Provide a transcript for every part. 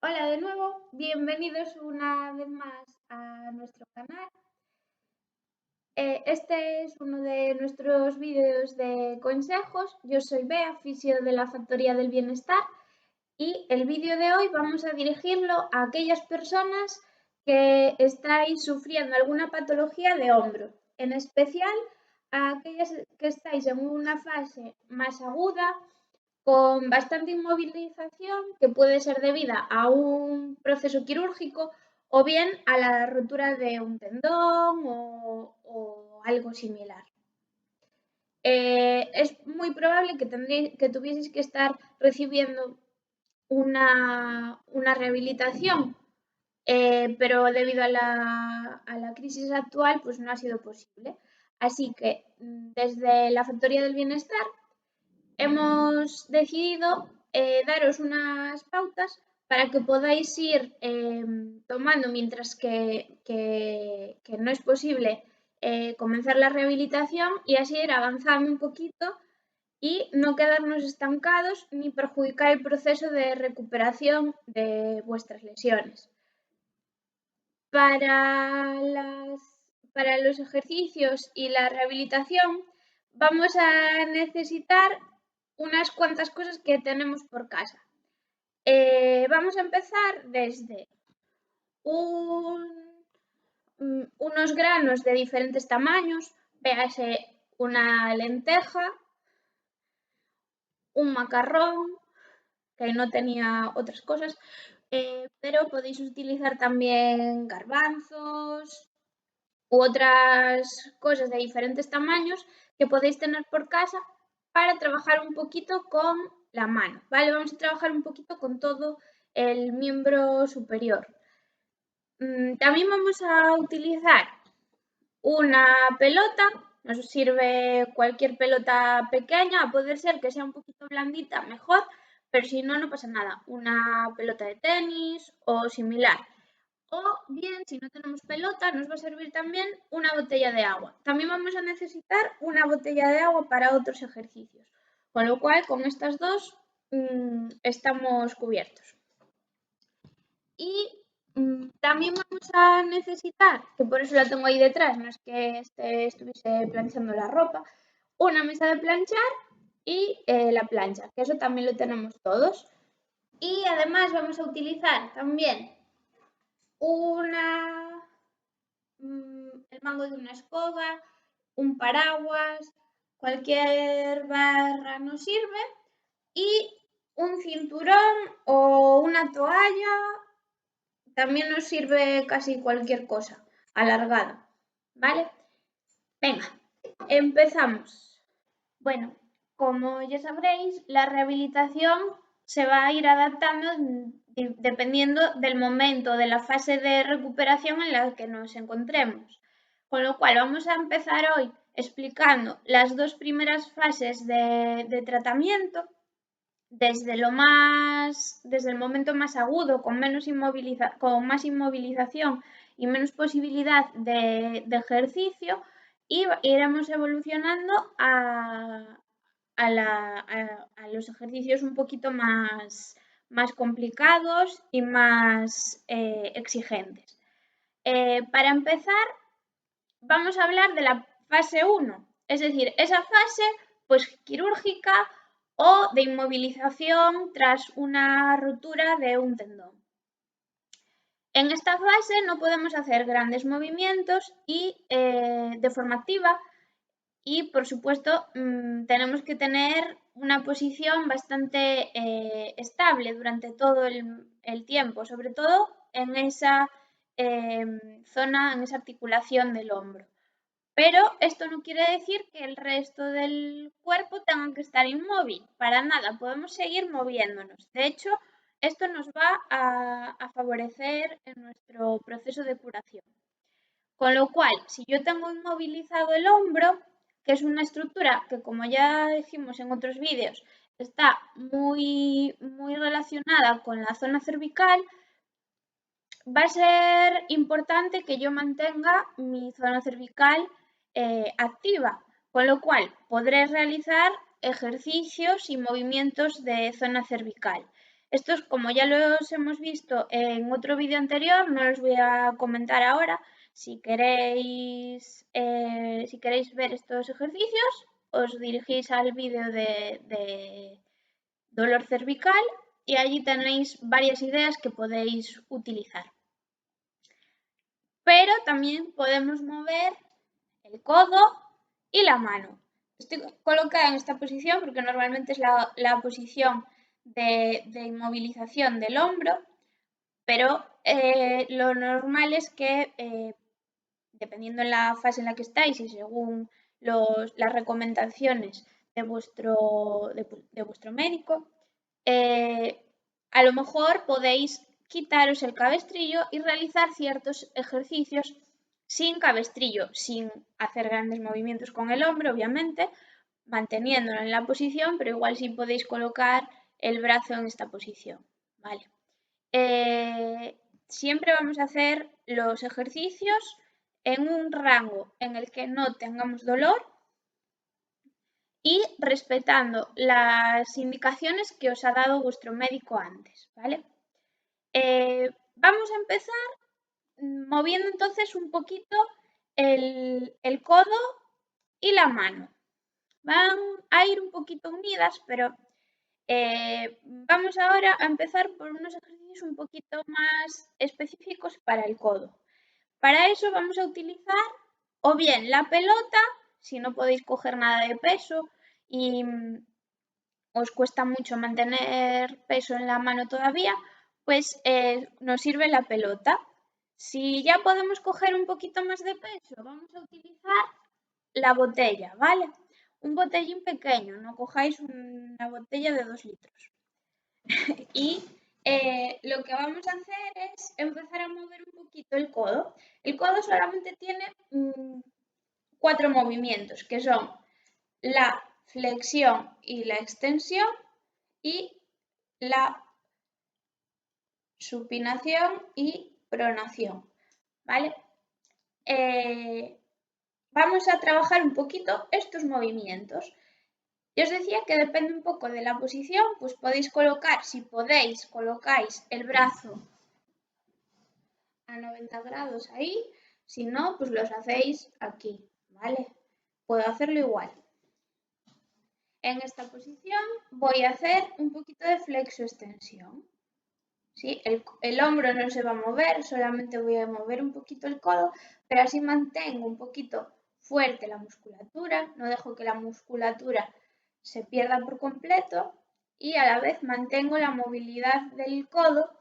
Hola de nuevo, bienvenidos una vez más a nuestro canal. Este es uno de nuestros vídeos de consejos. Yo soy Bea, fisio de la Factoría del Bienestar, y el vídeo de hoy vamos a dirigirlo a aquellas personas que estáis sufriendo alguna patología de hombro, en especial a aquellas que estáis en una fase más aguda con bastante inmovilización que puede ser debida a un proceso quirúrgico o bien a la rotura de un tendón o algo similar. Es muy probable que tuvieseis que estar recibiendo una rehabilitación, pero debido a la crisis actual pues no ha sido posible. Así que desde la Factoría del Bienestar hemos decidido daros unas pautas para que podáis ir tomando mientras que no es posible comenzar la rehabilitación y así ir avanzando un poquito y no quedarnos estancados ni perjudicar el proceso de recuperación de vuestras lesiones. Para los ejercicios y la rehabilitación vamos a necesitar unas cuantas cosas que tenemos por casa. Vamos a empezar desde unos granos de diferentes tamaños, véase una lenteja, un macarrón, que no tenía otras cosas, pero podéis utilizar también garbanzos u otras cosas de diferentes tamaños que podéis tener por casa para trabajar un poquito con la mano, ¿vale? Vamos a trabajar un poquito con todo el miembro superior. También vamos a utilizar una pelota, nos sirve cualquier pelota pequeña, a poder ser que sea un poquito blandita, mejor, pero si no, no pasa nada. Una pelota de tenis o similar. O bien, si no tenemos pelota, nos va a servir también una botella de agua. También vamos a necesitar una botella de agua para otros ejercicios. Con lo cual, con estas dos estamos cubiertos. Y también vamos a necesitar, que por eso la tengo ahí detrás, no es que estuviese planchando la ropa, una mesa de planchar y la plancha, que eso también lo tenemos todos. Y además vamos a utilizar también el mango de una escoba, un paraguas, cualquier barra nos sirve, y un cinturón o una toalla, también nos sirve casi cualquier cosa alargada, ¿vale? Venga, empezamos. Bueno, como ya sabréis, la rehabilitación se va a ir adaptando dependiendo del momento, de la fase de recuperación en la que nos encontremos. Con lo cual, vamos a empezar hoy explicando las dos primeras fases de tratamiento, desde el momento más agudo, con más inmovilización y menos posibilidad de ejercicio, y iremos evolucionando a los ejercicios un poquito más complicados y más exigentes. Para empezar, vamos a hablar de la fase 1, es decir, esa fase pues quirúrgica o de inmovilización tras una rotura de un tendón. En esta fase no podemos hacer grandes movimientos y de forma activa y, por supuesto, tenemos que tener una posición bastante estable durante todo el tiempo, sobre todo en esa zona, en esa articulación del hombro. Pero esto no quiere decir que el resto del cuerpo tenga que estar inmóvil, para nada, podemos seguir moviéndonos. De hecho, esto nos va a favorecer en nuestro proceso de curación. Con lo cual, si yo tengo inmovilizado el hombro, que es una estructura que, como ya dijimos en otros vídeos, está muy relacionada con la zona cervical, va a ser importante que yo mantenga mi zona cervical activa, con lo cual podré realizar ejercicios y movimientos de zona cervical. Estos, como ya los hemos visto en otro vídeo anterior, no los voy a comentar ahora. Si queréis ver estos ejercicios, os dirigís al vídeo de dolor cervical y allí tenéis varias ideas que podéis utilizar. Pero también podemos mover el codo y la mano. Estoy colocada en esta posición porque normalmente es la posición de inmovilización del hombro, pero lo normal es que, dependiendo en la fase en la que estáis y según las recomendaciones de vuestro médico, a lo mejor podéis quitaros el cabestrillo y realizar ciertos ejercicios sin cabestrillo, sin hacer grandes movimientos con el hombro, obviamente, manteniéndolo en la posición, pero igual sí podéis colocar el brazo en esta posición, ¿vale? Siempre vamos a hacer los ejercicios en un rango en el que no tengamos dolor y respetando las indicaciones que os ha dado vuestro médico antes, ¿vale? Vamos a empezar moviendo entonces un poquito el codo y la mano. Van a ir un poquito unidas, pero vamos ahora a empezar por unos ejercicios un poquito más específicos para el codo. Para eso vamos a utilizar o bien la pelota, si no podéis coger nada de peso y os cuesta mucho mantener peso en la mano todavía, pues nos sirve la pelota. Si ya podemos coger un poquito más de peso, vamos a utilizar la botella, ¿vale? Un botellín pequeño, no cojáis una botella de 2 litros. Y lo que vamos a hacer es empezar a mover un poquito el codo. El codo solamente tiene 4 movimientos, que son la flexión y la extensión y la supinación y pronación, ¿vale? Vamos a trabajar un poquito estos movimientos. Yo os decía que depende un poco de la posición, pues podéis colocar, si podéis, colocáis el brazo a 90 grados ahí, si no, pues los hacéis aquí, ¿vale? Puedo hacerlo igual. En esta posición voy a hacer un poquito de flexo-extensión. ¿Sí? El hombro no se va a mover, solamente voy a mover un poquito el codo, pero así mantengo un poquito fuerte la musculatura, no dejo que la musculatura se pierda por completo y a la vez mantengo la movilidad del codo,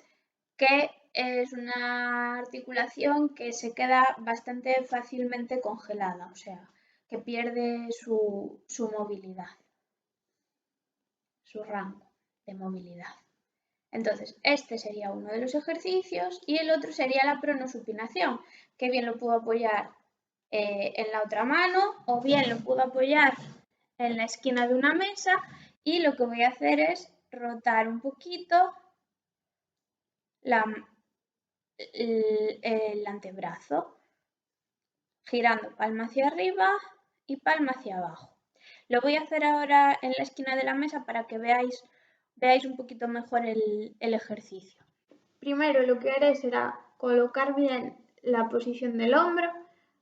que es una articulación que se queda bastante fácilmente congelada, o sea, que pierde su movilidad, su rango de movilidad. Entonces, este sería uno de los ejercicios y el otro sería la pronosupinación, que bien lo puedo apoyar en la otra mano o bien lo puedo apoyar en la esquina de una mesa y lo que voy a hacer es rotar un poquito el antebrazo, girando palma hacia arriba y palma hacia abajo. Lo voy a hacer ahora en la esquina de la mesa para que veáis un poquito mejor el ejercicio. Primero lo que haré será colocar bien la posición del hombro,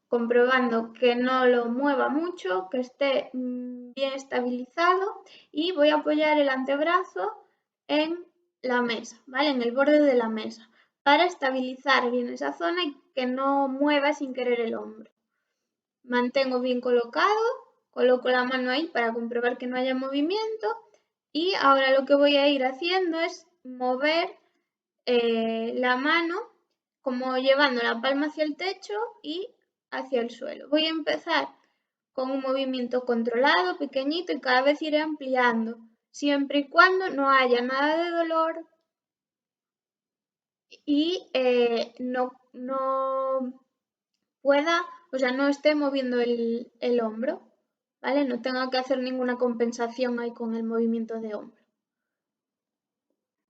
comprobando que no lo mueva mucho, que esté bien estabilizado y voy a apoyar el antebrazo en la mesa, ¿vale? En el borde de la mesa, para estabilizar bien esa zona y que no mueva sin querer el hombro. Mantengo bien colocado, coloco la mano ahí para comprobar que no haya movimiento y ahora lo que voy a ir haciendo es mover la mano como llevando la palma hacia el techo y hacia el suelo. Voy a empezar con un movimiento controlado, pequeñito y cada vez iré ampliando, siempre y cuando no haya nada de dolor y no pueda, o sea, no esté moviendo el hombro, ¿vale? No tenga que hacer ninguna compensación ahí con el movimiento de hombro.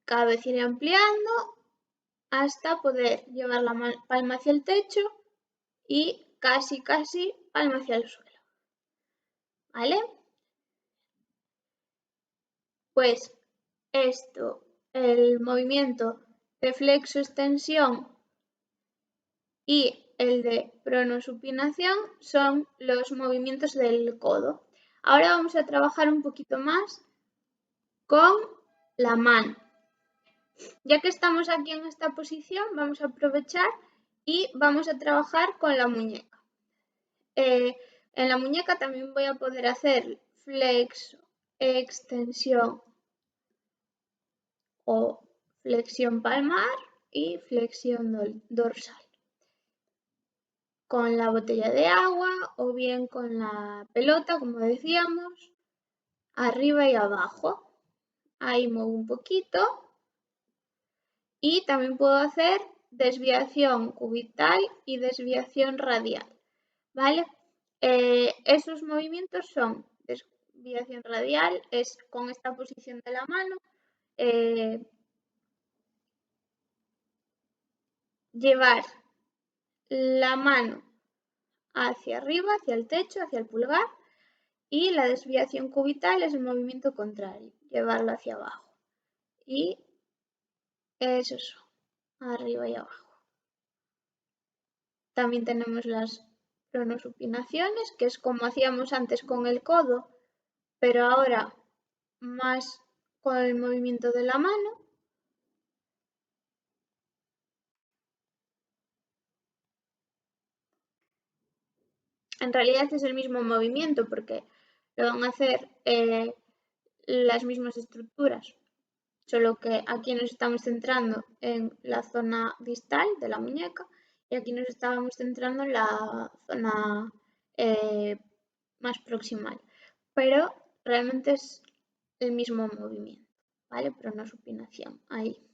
Cada vez iré ampliando hasta poder llevar la palma hacia el techo y casi palma hacia el suelo, ¿vale? Pues esto el movimiento de flexo-extensión y el de pronosupinación son los movimientos del codo. Ahora vamos a trabajar un poquito más con la mano. Ya que estamos aquí en esta posición, vamos a aprovechar y vamos a trabajar con la muñeca. En la muñeca también voy a poder hacer flexo, extensión o flexión palmar y flexión dorsal. Con la botella de agua o bien con la pelota, como decíamos, arriba y abajo. Ahí muevo un poquito y también puedo hacer desviación cubital y desviación radial, ¿vale? Esos movimientos son desviación radial, es con esta posición de la mano, llevar la mano hacia arriba, hacia el techo, hacia el pulgar, y la desviación cubital es el movimiento contrario, llevarlo hacia abajo. Y es eso, arriba y abajo. También tenemos las pronosupinaciones, que es como hacíamos antes con el codo, pero ahora más con el movimiento de la mano. En realidad es el mismo movimiento porque lo van a hacer las mismas estructuras, solo que aquí nos estamos centrando en la zona distal de la muñeca y aquí nos estábamos centrando en la zona más proximal, pero realmente es el mismo movimiento, ¿vale? Pronosupinación, ahí.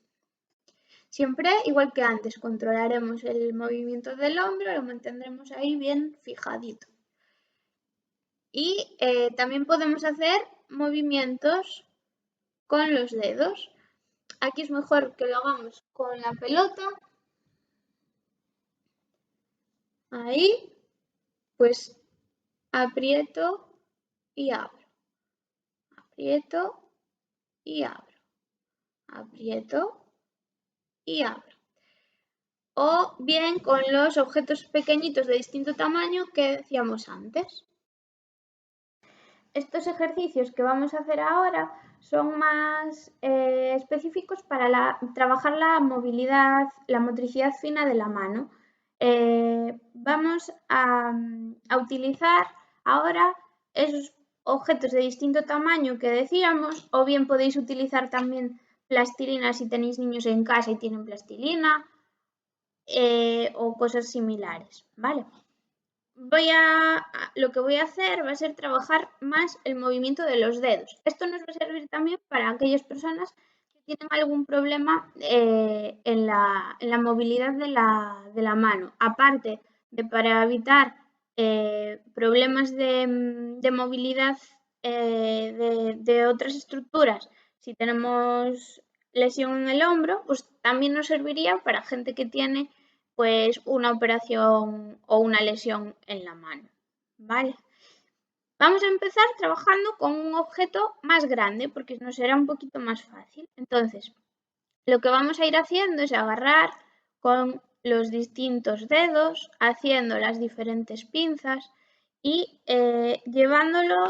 Siempre, igual que antes, controlaremos el movimiento del hombro, lo mantendremos ahí bien fijadito. Y también podemos hacer movimientos con los dedos. Aquí es mejor que lo hagamos con la pelota. Ahí, pues aprieto y abro. Aprieto y abro. Aprieto y abro. O bien con los objetos pequeñitos de distinto tamaño que decíamos antes. Estos ejercicios que vamos a hacer ahora son más específicos para trabajar la movilidad, la motricidad fina de la mano. Vamos a utilizar ahora esos objetos de distinto tamaño que decíamos, o bien podéis utilizar también plastilina si tenéis niños en casa y tienen plastilina, o cosas similares, ¿vale? Lo que voy a hacer va a ser trabajar más el movimiento de los dedos. Esto nos va a servir también para aquellas personas que tienen algún problema en la movilidad de la mano. Aparte de para evitar problemas de movilidad de otras estructuras, si tenemos lesión en el hombro, pues también nos serviría para gente que tiene pues una operación o una lesión en la mano, ¿vale? Vamos a empezar trabajando con un objeto más grande porque nos será un poquito más fácil. Entonces, lo que vamos a ir haciendo es agarrar con los distintos dedos, haciendo las diferentes pinzas y llevándolo,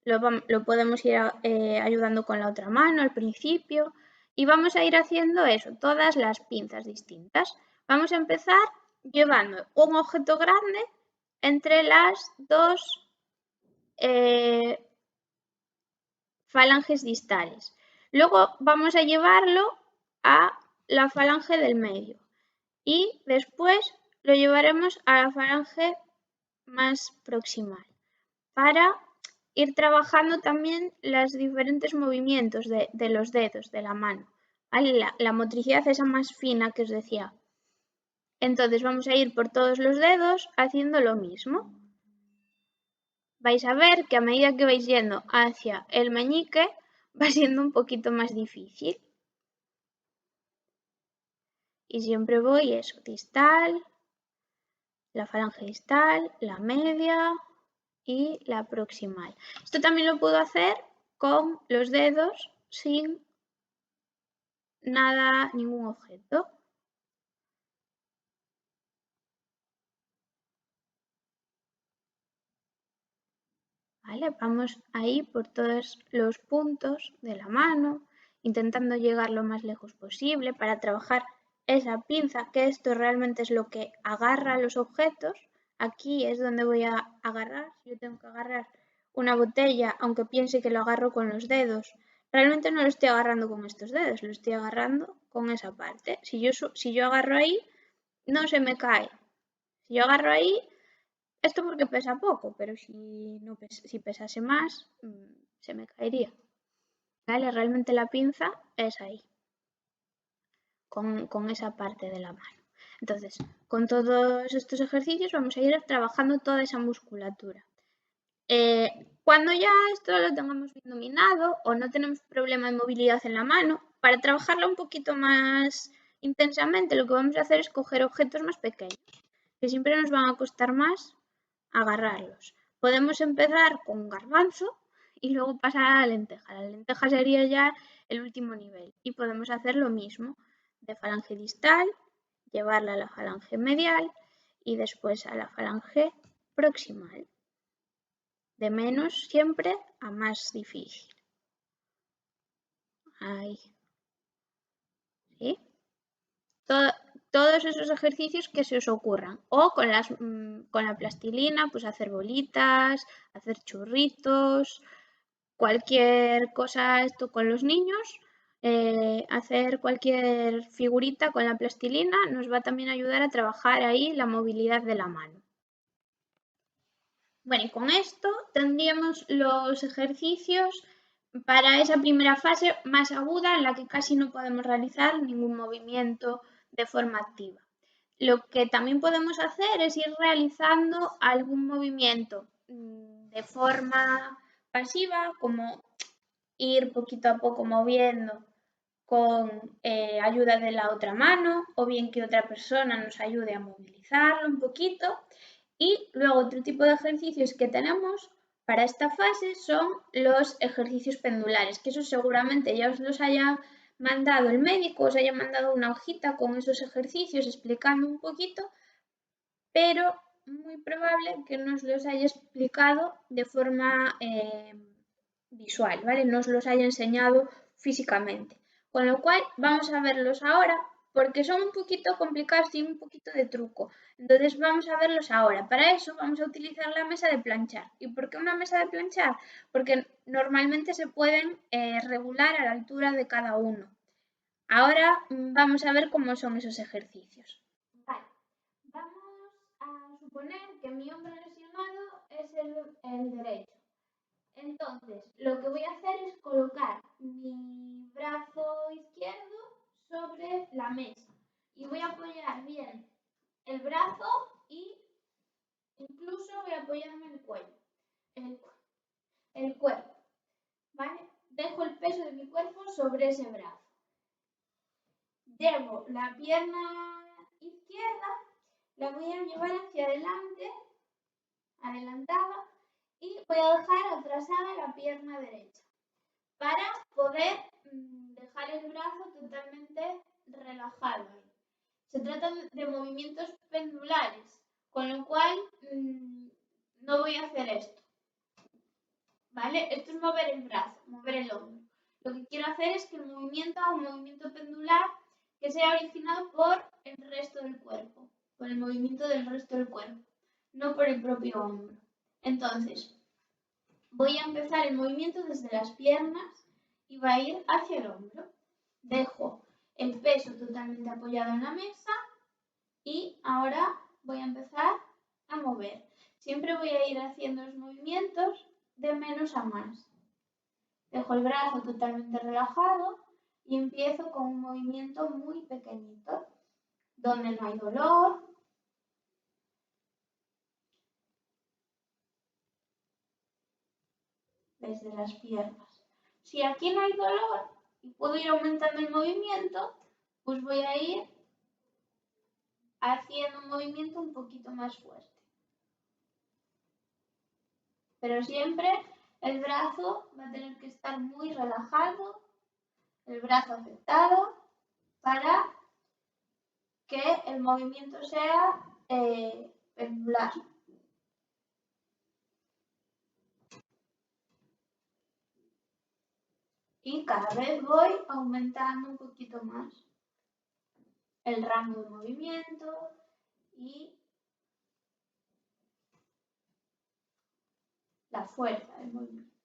lo podemos ir ayudando con la otra mano al principio. Y vamos a ir haciendo eso, todas las pinzas distintas. Vamos a empezar llevando un objeto grande entre las dos falanges distales. Luego vamos a llevarlo a la falange del medio y después lo llevaremos a la falange más proximal para ir trabajando también los diferentes movimientos de los dedos de la mano, ¿vale? La motricidad esa más fina que os decía. Entonces vamos a ir por todos los dedos haciendo lo mismo. Vais a ver que a medida que vais yendo hacia el meñique va siendo un poquito más difícil. Y siempre voy eso, distal, la falange distal, la media y la proximal. Esto también lo puedo hacer con los dedos sin nada, ningún objeto. ¿Vale? Vamos ahí por todos los puntos de la mano, intentando llegar lo más lejos posible para trabajar esa pinza, que esto realmente es lo que agarra los objetos. Aquí es donde voy a agarrar. Yo tengo que agarrar una botella, aunque piense que lo agarro con los dedos. Realmente no lo estoy agarrando con estos dedos, lo estoy agarrando con esa parte. Si yo agarro ahí, no se me cae. Si yo agarro ahí, esto porque pesa poco, pero si pesase más, se me caería. ¿Vale? Realmente la pinza es ahí, con esa parte de la mano. Entonces, con todos estos ejercicios vamos a ir trabajando toda esa musculatura. Cuando ya esto lo tengamos bien dominado o no tenemos problema de movilidad en la mano, para trabajarla un poquito más intensamente, lo que vamos a hacer es coger objetos más pequeños, que siempre nos van a costar más agarrarlos. Podemos empezar con un garbanzo y luego pasar a la lenteja. La lenteja sería ya el último nivel y podemos hacer lo mismo de falange distal, llevarla a la falange medial y después a la falange proximal. De menos siempre a más difícil. Ahí. ¿Sí? Todos esos ejercicios que se os ocurran. O con la plastilina, pues hacer bolitas, hacer churritos, cualquier cosa, esto con los niños, hacer cualquier figurita con la plastilina nos va también a ayudar a trabajar ahí la movilidad de la mano. Bueno, y con esto tendríamos los ejercicios para esa primera fase más aguda en la que casi no podemos realizar ningún movimiento de forma activa. Lo que también podemos hacer es ir realizando algún movimiento de forma pasiva, como ir poquito a poco moviendo con ayuda de la otra mano o bien que otra persona nos ayude a movilizarlo un poquito. Y luego otro tipo de ejercicios que tenemos para esta fase son los ejercicios pendulares, que eso seguramente ya os los haya mandado el médico, os haya mandado una hojita con esos ejercicios explicando un poquito, pero muy probable que nos los haya explicado de forma visual, ¿vale? No os los haya enseñado físicamente. Con lo cual vamos a verlos ahora porque son un poquito complicados, tienen un poquito de truco. Entonces vamos a verlos ahora. Para eso vamos a utilizar la mesa de planchar. ¿Y por qué una mesa de planchar? Porque normalmente se pueden regular a la altura de cada uno. Ahora vamos a ver cómo son esos ejercicios. Vale, vamos a suponer que mi hombro lesionado es el derecho. Entonces, lo que voy a hacer es colocar mi brazo izquierdo sobre la mesa y voy a apoyar bien el brazo y incluso voy a apoyarme el cuello, el cuerpo, ¿vale? Dejo el peso de mi cuerpo sobre ese brazo. Llevo la pierna izquierda, la voy a llevar hacia adelante, adelantada, y voy a dejar atrasada la pierna derecha para poder dejar el brazo totalmente relajado. Se trata de movimientos pendulares, con lo cual no voy a hacer esto. ¿Vale? Esto es mover el brazo, mover el hombro. Lo que quiero hacer es que el movimiento haga un movimiento pendular que sea originado por el resto del cuerpo, por el movimiento del resto del cuerpo, no por el propio hombro. Entonces, voy a empezar el movimiento desde las piernas y va a ir hacia el hombro. Dejo el peso totalmente apoyado en la mesa y ahora voy a empezar a mover. Siempre voy a ir haciendo los movimientos de menos a más. Dejo el brazo totalmente relajado y empiezo con un movimiento muy pequeñito, donde no hay dolor. Desde las piernas. Si aquí no hay dolor y puedo ir aumentando el movimiento, pues voy a ir haciendo un movimiento un poquito más fuerte. Pero siempre el brazo va a tener que estar muy relajado el brazo afectado para que el movimiento sea pendular. Y cada vez voy aumentando un poquito más el rango de movimiento y la fuerza del movimiento.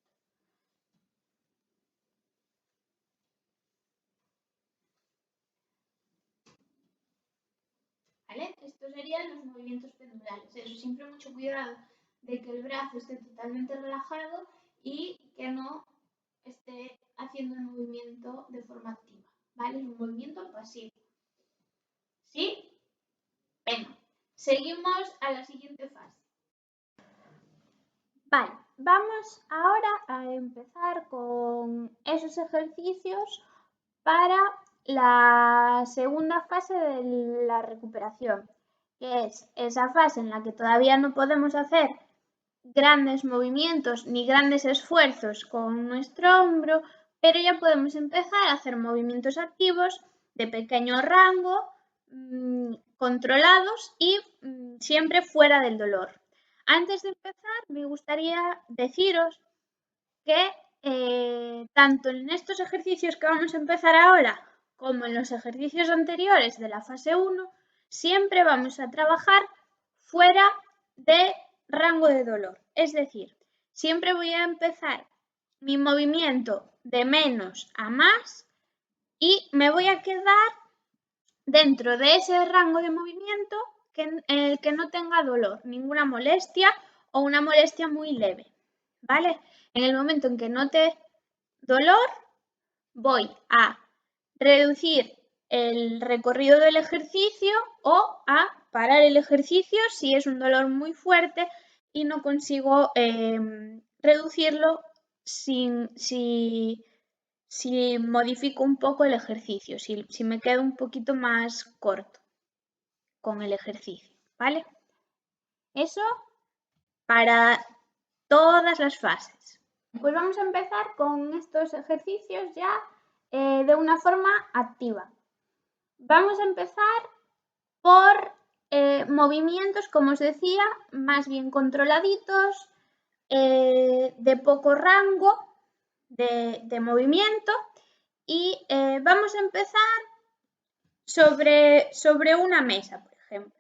¿Vale? Estos serían los movimientos pendulares. Eso, siempre mucho cuidado de que el brazo esté totalmente relajado y que no esté haciendo el movimiento de forma activa. ¿Vale? Es un movimiento pasivo. ¿Sí? Venga, seguimos a la siguiente fase. Vale, vamos ahora a empezar con esos ejercicios para la segunda fase de la recuperación, que es esa fase en la que todavía no podemos hacer grandes movimientos ni grandes esfuerzos con nuestro hombro, pero ya podemos empezar a hacer movimientos activos de pequeño rango, controlados y siempre fuera del dolor. Antes de empezar, me gustaría deciros que tanto en estos ejercicios que vamos a empezar ahora como en los ejercicios anteriores de la fase 1, siempre vamos a trabajar fuera de rango de dolor. Es decir, siempre voy a empezar mi movimiento de menos a más y me voy a quedar dentro de ese rango de movimiento que no tenga dolor, ninguna molestia o una molestia muy leve, ¿vale? En el momento en que note dolor, voy a reducir el recorrido del ejercicio o a parar el ejercicio si es un dolor muy fuerte y no consigo reducirlo si modifico un poco el ejercicio, si me quedo un poquito más corto con el ejercicio, ¿vale? Eso para todas las fases. Pues vamos a empezar con estos ejercicios ya de una forma activa. Vamos a empezar por movimientos, como os decía, más bien controladitos, de poco rango de movimiento y vamos a empezar sobre una mesa, por ejemplo.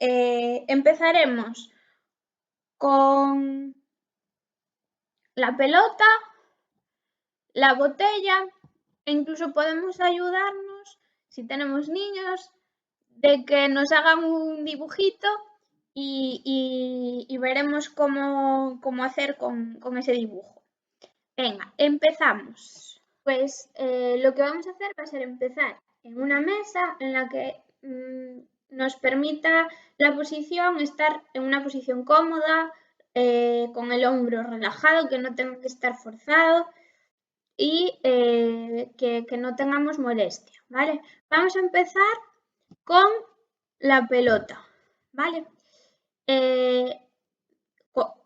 Empezaremos con la pelota, la botella, e incluso podemos ayudarnos, si tenemos niños, de que nos hagan un dibujito y veremos cómo hacer con ese dibujo. Venga, empezamos. Pues lo que vamos a hacer va a ser empezar en una mesa en la que nos permita la posición estar en una posición cómoda, con el hombro relajado, que no tenga que estar forzado y que no tengamos molestia, ¿vale? Vamos a empezar con la pelota, ¿vale?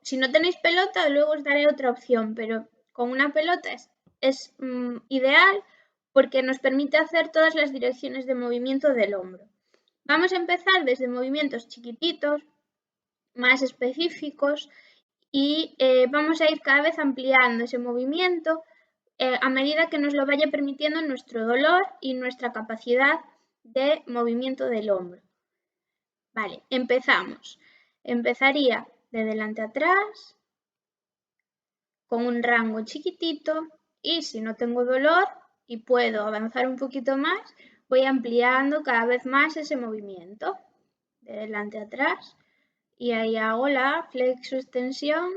Si no tenéis pelota, luego os daré otra opción, pero con una pelota es ideal porque nos permite hacer todas las direcciones de movimiento del hombro. Vamos a empezar desde movimientos chiquititos, más específicos, y vamos a ir cada vez ampliando ese movimiento a medida que nos lo vaya permitiendo nuestro dolor y nuestra capacidad de movimiento del hombro. Vale, empezamos. Empezaría de delante a atrás, con un rango chiquitito, y si no tengo dolor y puedo avanzar un poquito más, voy ampliando cada vez más ese movimiento de delante a atrás y ahí hago la flexo-extensión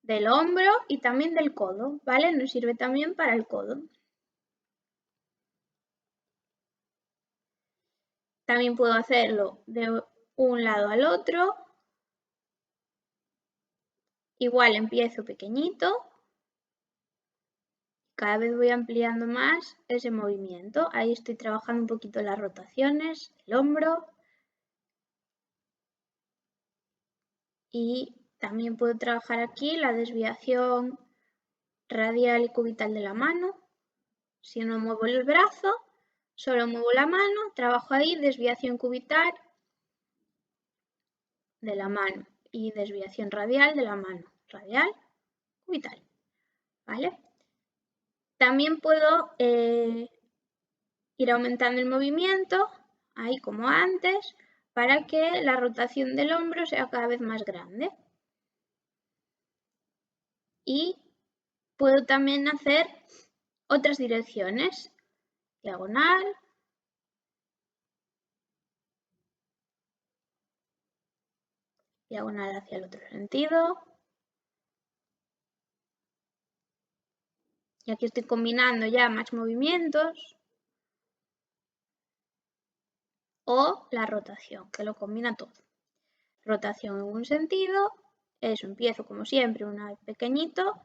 del hombro y también del codo, ¿vale? Nos sirve también para el codo. También puedo hacerlo de un lado al otro. Igual empiezo pequeñito. Cada vez voy ampliando más ese movimiento. Ahí estoy trabajando un poquito las rotaciones, el hombro. Y también puedo trabajar aquí la desviación radial y cubital de la mano. Si no muevo el brazo, solo muevo la mano, trabajo ahí desviación cubital de la mano y desviación radial de la mano. Radial, cubital. ¿Vale? También puedo ir aumentando el movimiento, ahí como antes, para que la rotación del hombro sea cada vez más grande. Y puedo también hacer otras direcciones. Diagonal, diagonal hacia el otro sentido. Y aquí estoy combinando ya más movimientos. O la rotación, que lo combina todo. Rotación en un sentido, eso, empiezo como siempre, una vez pequeñito.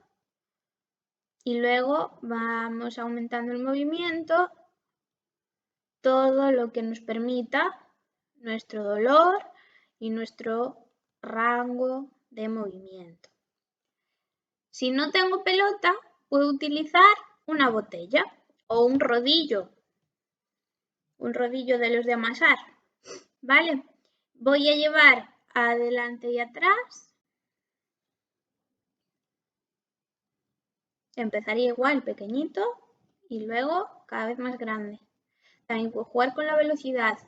Y luego vamos aumentando el movimiento, todo lo que nos permita nuestro dolor y nuestro rango de movimiento. Si no tengo pelota, puedo utilizar una botella o un rodillo de los de amasar, ¿vale? Voy a llevar adelante y atrás. Empezaría igual, pequeñito, y luego cada vez más grande. También puedo jugar con la velocidad,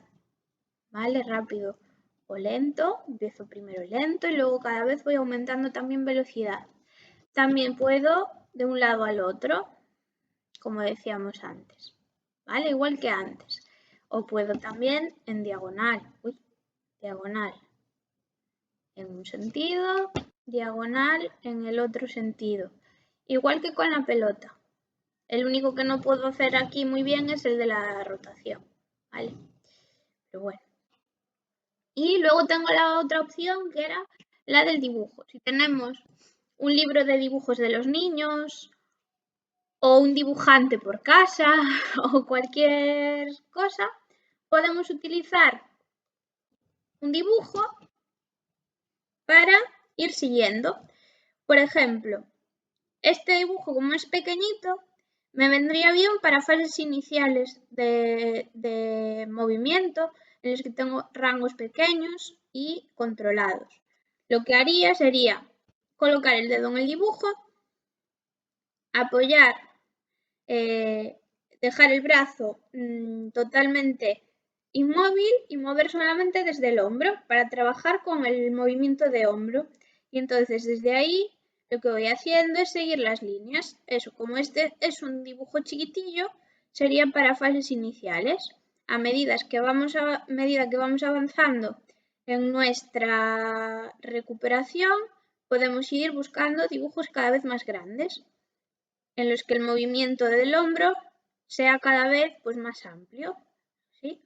¿vale? Rápido o lento. Empiezo primero lento y luego cada vez voy aumentando también velocidad. También puedo de un lado al otro, como decíamos antes, ¿vale? Igual que antes. O puedo también en diagonal. Diagonal en un sentido, diagonal en el otro sentido. Igual que con la pelota. El único que no puedo hacer aquí muy bien es el de la rotación, ¿vale? Pero bueno. Y luego tengo la otra opción que era la del dibujo. Si tenemos un libro de dibujos de los niños o un dibujante por casa o cualquier cosa, podemos utilizar un dibujo para ir siguiendo. Por ejemplo, este dibujo, como es pequeñito, me vendría bien para fases iniciales de movimiento en los que tengo rangos pequeños y controlados. Lo que haría sería colocar el dedo en el dibujo, apoyar, dejar el brazo totalmente inmóvil y mover solamente desde el hombro para trabajar con el movimiento de hombro. Y entonces desde ahí lo que voy haciendo es seguir las líneas. Eso, como este es un dibujo chiquitillo, sería para fases iniciales. A medida que vamos avanzando en nuestra recuperación, podemos ir buscando dibujos cada vez más grandes, en los que el movimiento del hombro sea cada vez pues, más amplio, ¿sí?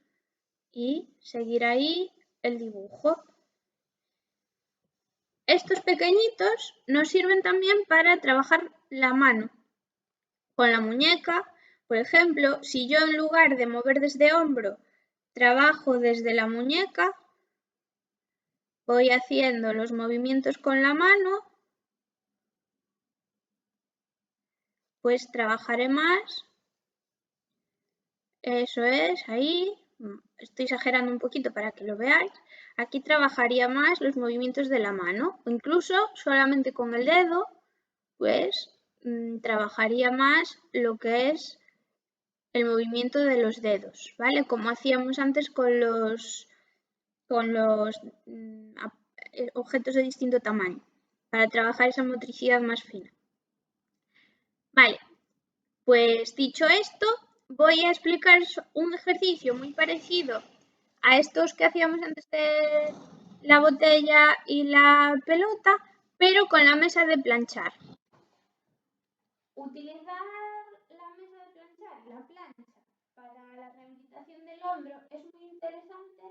Y seguir ahí el dibujo. Estos pequeñitos nos sirven también para trabajar la mano. Con la muñeca, por ejemplo, si yo en lugar de mover desde hombro, trabajo desde la muñeca, voy haciendo los movimientos con la mano, pues trabajaré más. Eso es, ahí. Estoy exagerando un poquito para que lo veáis. Aquí trabajaría más los movimientos de la mano, o incluso solamente con el dedo, pues trabajaría más lo que es el movimiento de los dedos, ¿vale? Como hacíamos antes con los objetos de distinto tamaño, para trabajar esa motricidad más fina. Vale, pues dicho esto, voy a explicaros un ejercicio muy parecido a estos que hacíamos antes de la botella y la pelota, pero con la mesa de planchar. Utilizar la mesa de planchar, la plancha, para la rehabilitación del hombro es muy interesante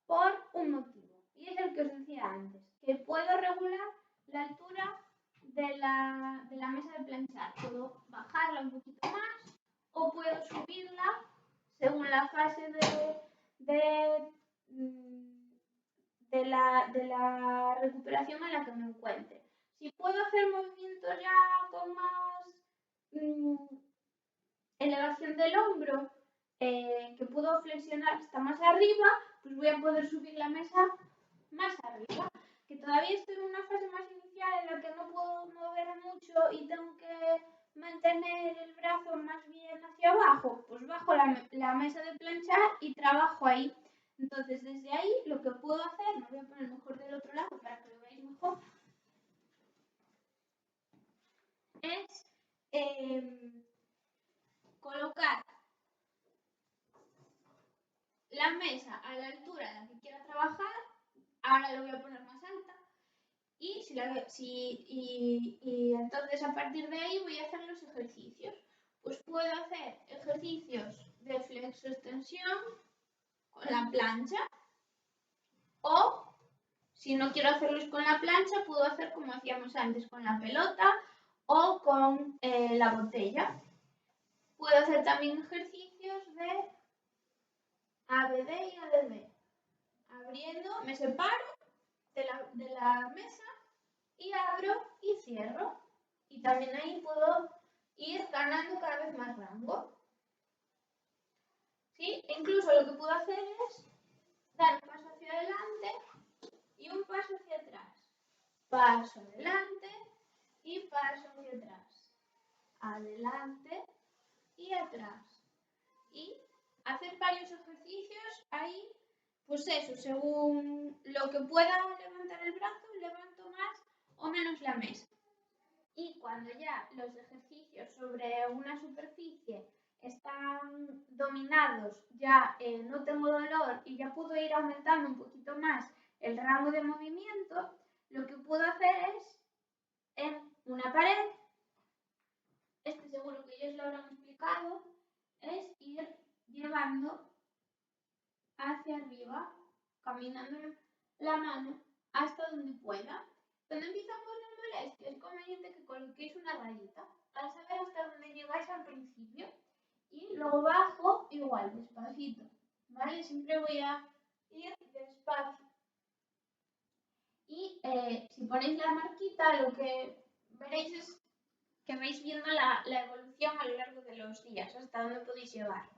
por un motivo, y es el que os decía antes, que puedo regular la altura de la mesa de planchar. Puedo bajarla un poquito más o puedo subirla según la fase de la recuperación en la que me encuentre. Si puedo hacer movimientos ya con más elevación del hombro que puedo flexionar hasta más arriba, pues voy a poder subir la mesa más arriba. Que todavía estoy en una fase más inicial en la que no puedo mover mucho y tengo que mantener el brazo más bien hacia abajo, pues bajo la mesa de planchar y trabajo ahí. Entonces desde ahí lo que puedo hacer, me voy a poner mejor del otro lado para que lo veáis mejor, es colocar la mesa a la altura a la que quiera trabajar. Ahora lo voy a poner más alta. Y entonces a partir de ahí voy a hacer los ejercicios. Pues puedo hacer ejercicios de flexo-extensión con la plancha, o si no quiero hacerlos con la plancha, puedo hacer como hacíamos antes, con la pelota o con la botella. Puedo hacer también ejercicios de ABD y ADD. Abriendo, me separo de la mesa y abro y cierro. Y también ahí puedo ir ganando cada vez más rango. ¿Sí? Incluso lo que puedo hacer es dar un paso hacia adelante y un paso hacia atrás. Paso adelante y paso hacia atrás. Adelante y atrás. Y hacer varios ejercicios ahí, pues eso, según lo que pueda levantar el brazo, levanto más o menos la mesa. Y cuando ya los ejercicios sobre una superficie están dominados, ya no tengo dolor y ya puedo ir aumentando un poquito más el rango de movimiento, lo que puedo hacer es en una pared, seguro que ellos lo habrán explicado, es ir llevando hacia arriba, caminando la mano hasta donde pueda. Cuando empiezan a poner molestia, es conveniente que coloquéis una rayita para saber hasta dónde llegáis al principio. Y luego bajo igual, despacito, ¿vale? Siempre voy a ir despacio. Y si ponéis la marquita, lo que veréis es que vais viendo la evolución a lo largo de los días, hasta dónde podéis llegar.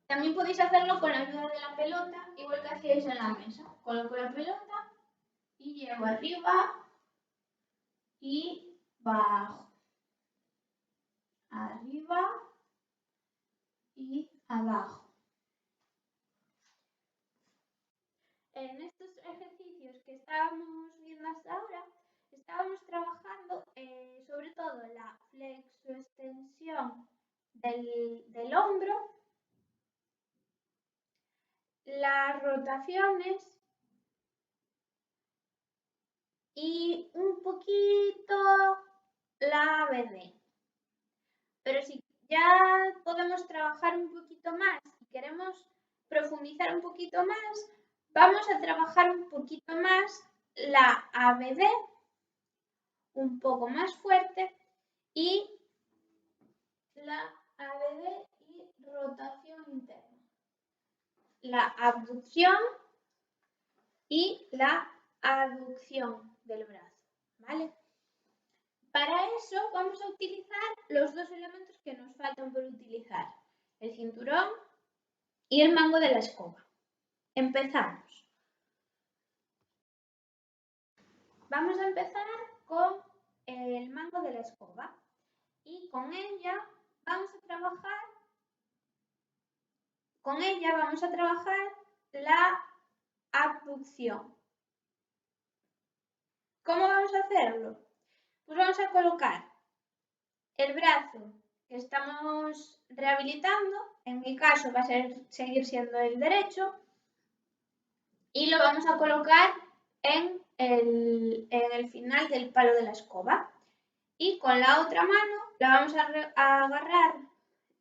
También podéis hacerlo con la ayuda de la pelota, igual que hacíais en la mesa. Coloco la pelota y llevo arriba y bajo. Arriba y abajo. En estos ejercicios que estábamos viendo hasta ahora, estábamos trabajando sobre todo la flexoextensión del hombro, las rotaciones y un poquito la ABD. Pero si ya podemos trabajar un poquito más y queremos profundizar un poquito más, vamos a trabajar un poquito más la ABD, un poco más fuerte, y la ABD y rotación interna. La abducción y la aducción del brazo, ¿vale? Para eso vamos a utilizar los dos elementos que nos faltan por utilizar, el cinturón y el mango de la escoba. Empezamos. Vamos a empezar con el mango de la escoba y con ella vamos a trabajar la abducción. ¿Cómo vamos a hacerlo? Pues vamos a colocar el brazo que estamos rehabilitando, en mi caso va a seguir siendo el derecho, y lo vamos a colocar en el final del palo de la escoba. Y con la otra mano la vamos a agarrar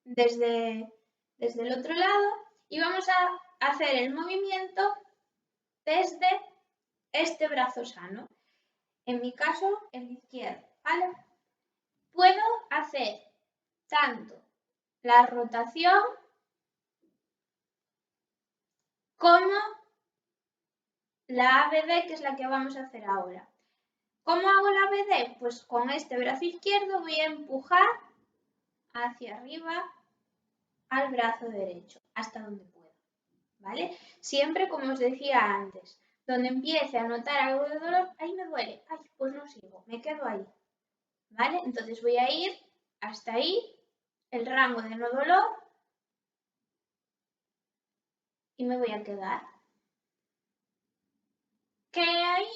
desde el otro lado y vamos a hacer el movimiento desde este brazo sano. En mi caso, el izquierdo, ¿vale? Puedo hacer tanto la rotación como la ABD, que es la que vamos a hacer ahora. ¿Cómo hago la ABD? Pues con este brazo izquierdo voy a empujar hacia arriba al brazo derecho, hasta donde pueda, ¿vale? Siempre, como os decía antes, donde empiece a notar algo de dolor, ahí me duele, ay, pues no sigo, me quedo ahí, ¿vale? Entonces voy a ir hasta ahí, el rango de no dolor, y me voy a quedar. Que ahí,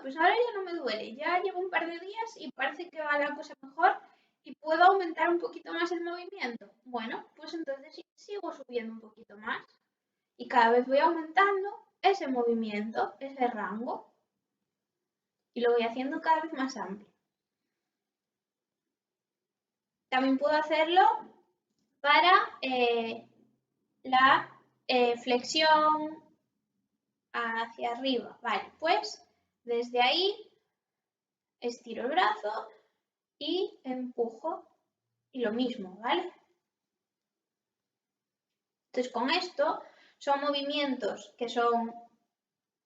pues ahora ya no me duele, ya llevo un par de días y parece que va la cosa mejor y puedo aumentar un poquito más el movimiento. Bueno, pues entonces sigo subiendo un poquito más y cada vez voy aumentando ese movimiento, ese rango, y lo voy haciendo cada vez más amplio. También puedo hacerlo para la flexión hacia arriba. Vale, pues desde ahí estiro el brazo y empujo y lo mismo, ¿vale? Entonces con esto son movimientos que son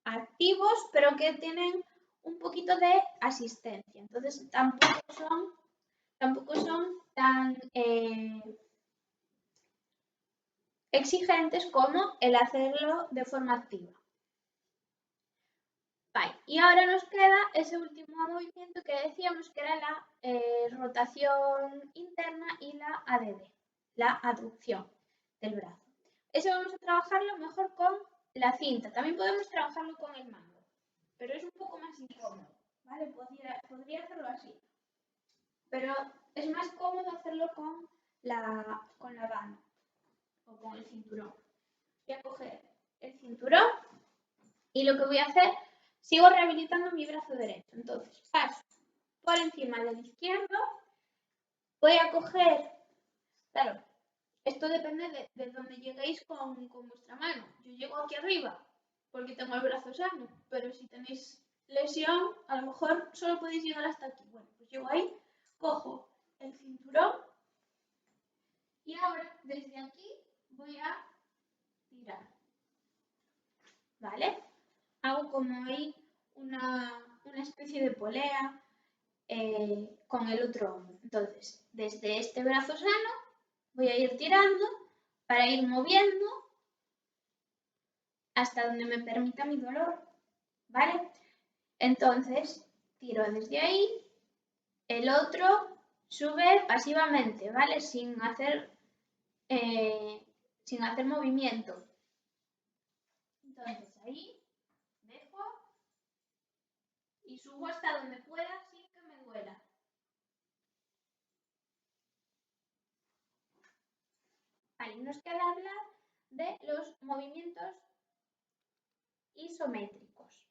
activos pero que tienen un poquito de asistencia. Entonces tampoco son tan exigentes como el hacerlo de forma activa. Vale, y ahora nos queda ese último movimiento que decíamos que era la rotación interna y la ADD, la aducción del brazo. Eso vamos a trabajarlo mejor con la cinta. También podemos trabajarlo con el mango, pero es un poco más incómodo, ¿vale? Podría hacerlo así, pero es más cómodo hacerlo con la banda o con el cinturón. Voy a coger el cinturón y lo que voy a hacer, sigo rehabilitando mi brazo derecho. Entonces paso por encima del izquierdo, voy a coger, claro, esto depende de dónde lleguéis con vuestra mano. Yo llego aquí arriba porque tengo el brazo sano, pero si tenéis lesión, a lo mejor solo podéis llegar hasta aquí. Bueno, pues llego ahí, cojo el cinturón y ahora desde aquí voy a tirar, ¿vale? Hago como ahí una especie de polea con el otro hombro. Entonces, desde este brazo sano voy a ir tirando para ir moviendo hasta donde me permita mi dolor, ¿vale? Entonces, tiro desde ahí, el otro sube pasivamente, ¿vale? Sin hacer movimiento. Entonces, ahí dejo y subo hasta donde pueda sin que me duela. Vale, nos queda hablar de los movimientos isométricos.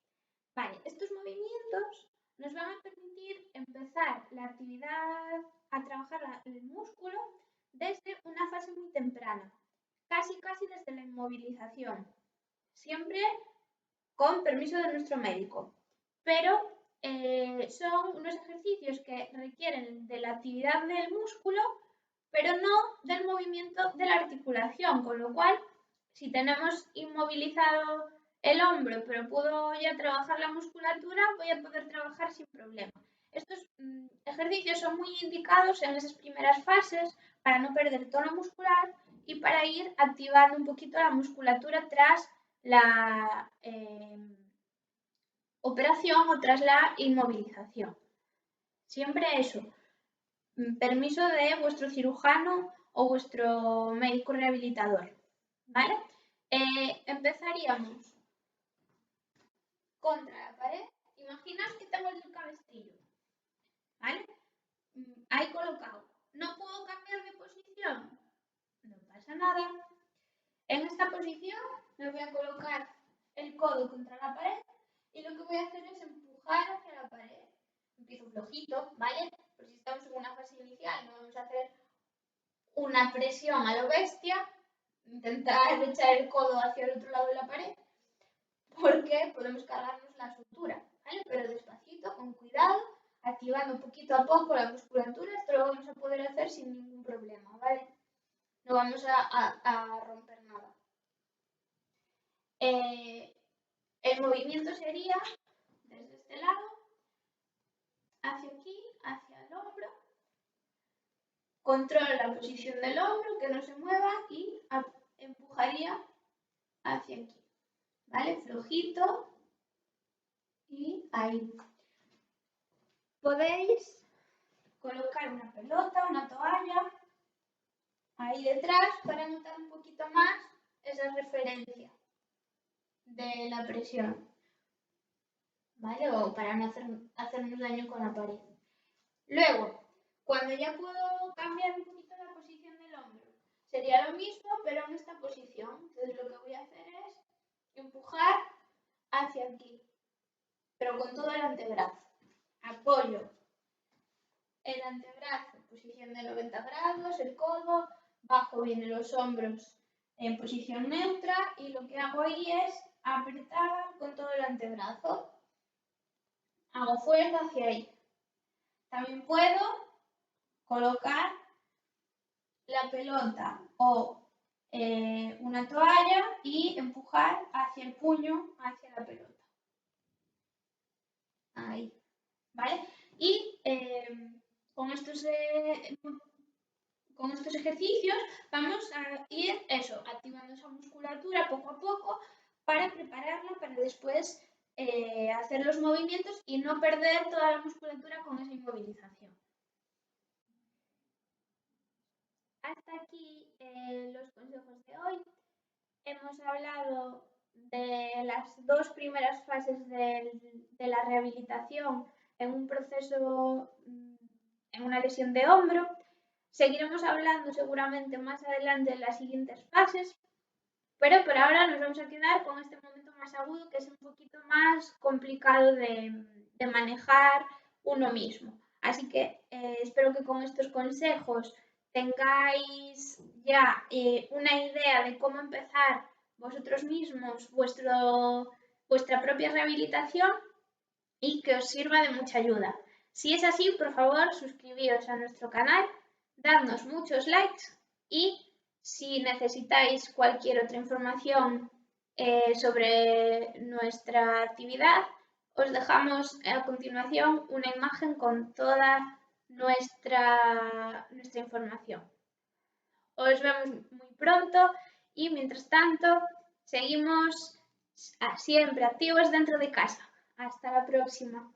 Vale, estos movimientos nos van a permitir empezar la actividad a trabajar el músculo desde una fase muy temprana, casi desde la inmovilización, siempre con permiso de nuestro médico. Pero son unos ejercicios que requieren de la actividad del músculo, pero no del movimiento de la articulación, con lo cual, si tenemos inmovilizado el hombro, pero puedo ya trabajar la musculatura, voy a poder trabajar sin problema. Estos ejercicios son muy indicados en esas primeras fases para no perder tono muscular y para ir activando un poquito la musculatura tras la operación o tras la inmovilización. Siempre eso, permiso de vuestro cirujano o vuestro médico rehabilitador, ¿vale? Empezaríamos contra la pared. Imaginad que tengo el cabestrillo, ¿vale? Ahí colocado. ¿No puedo cambiar de posición? No pasa nada. En esta posición me voy a colocar el codo contra la pared y lo que voy a hacer es empujar hacia la pared. Empiezo flojito, ¿vale? Pero si estamos en una fase inicial, no vamos a hacer una presión a lo bestia, intentar echar el codo hacia el otro lado de la pared, porque podemos cargarnos la sutura, ¿vale? Pero despacito, con cuidado, activando poquito a poco la musculatura, esto lo vamos a poder hacer sin ningún problema, ¿vale? No vamos a romper nada. El movimiento sería desde este lado, hacia aquí, hacia el hombro, controlo la posición del hombro, que no se mueva y empujaría hacia aquí, ¿vale? Flojito y ahí. Podéis colocar una pelota, una toalla ahí detrás para notar un poquito más esa referencia de la presión, ¿vale? O para no hacernos daño con la pared. Luego, cuando ya puedo cambiar un poquito la posición del hombro, sería lo mismo, pero en esta posición. Entonces lo que voy a hacer es empujar hacia aquí, pero con todo el antebrazo. Apoyo el antebrazo, posición de 90 grados, el codo, bajo bien los hombros en posición neutra y lo que hago ahí es apretar con todo el antebrazo. Hago fuerza hacia ahí. También puedo colocar la pelota o una toalla y empujar hacia el puño, hacia la pelota. Ahí, ¿vale? Y con estos ejercicios vamos a ir activando esa musculatura poco a poco para prepararla para después hacer los movimientos y no perder toda la musculatura con esa inmovilización. Hasta aquí los consejos de hoy. Hemos hablado de las dos primeras fases de la rehabilitación en un proceso, en una lesión de hombro. Seguiremos hablando seguramente más adelante de las siguientes fases, pero por ahora nos vamos a quedar con este momento más agudo, que es un poquito más complicado de manejar uno mismo. Así que espero que con estos consejos tengáis ya una idea de cómo empezar vosotros mismos vuestra propia rehabilitación y que os sirva de mucha ayuda. Si es así, por favor, suscribíos a nuestro canal, dadnos muchos likes y si necesitáis cualquier otra información sobre nuestra actividad, os dejamos a continuación una imagen con toda nuestra información. Os vemos muy pronto y mientras tanto seguimos siempre activos dentro de casa. Hasta la próxima.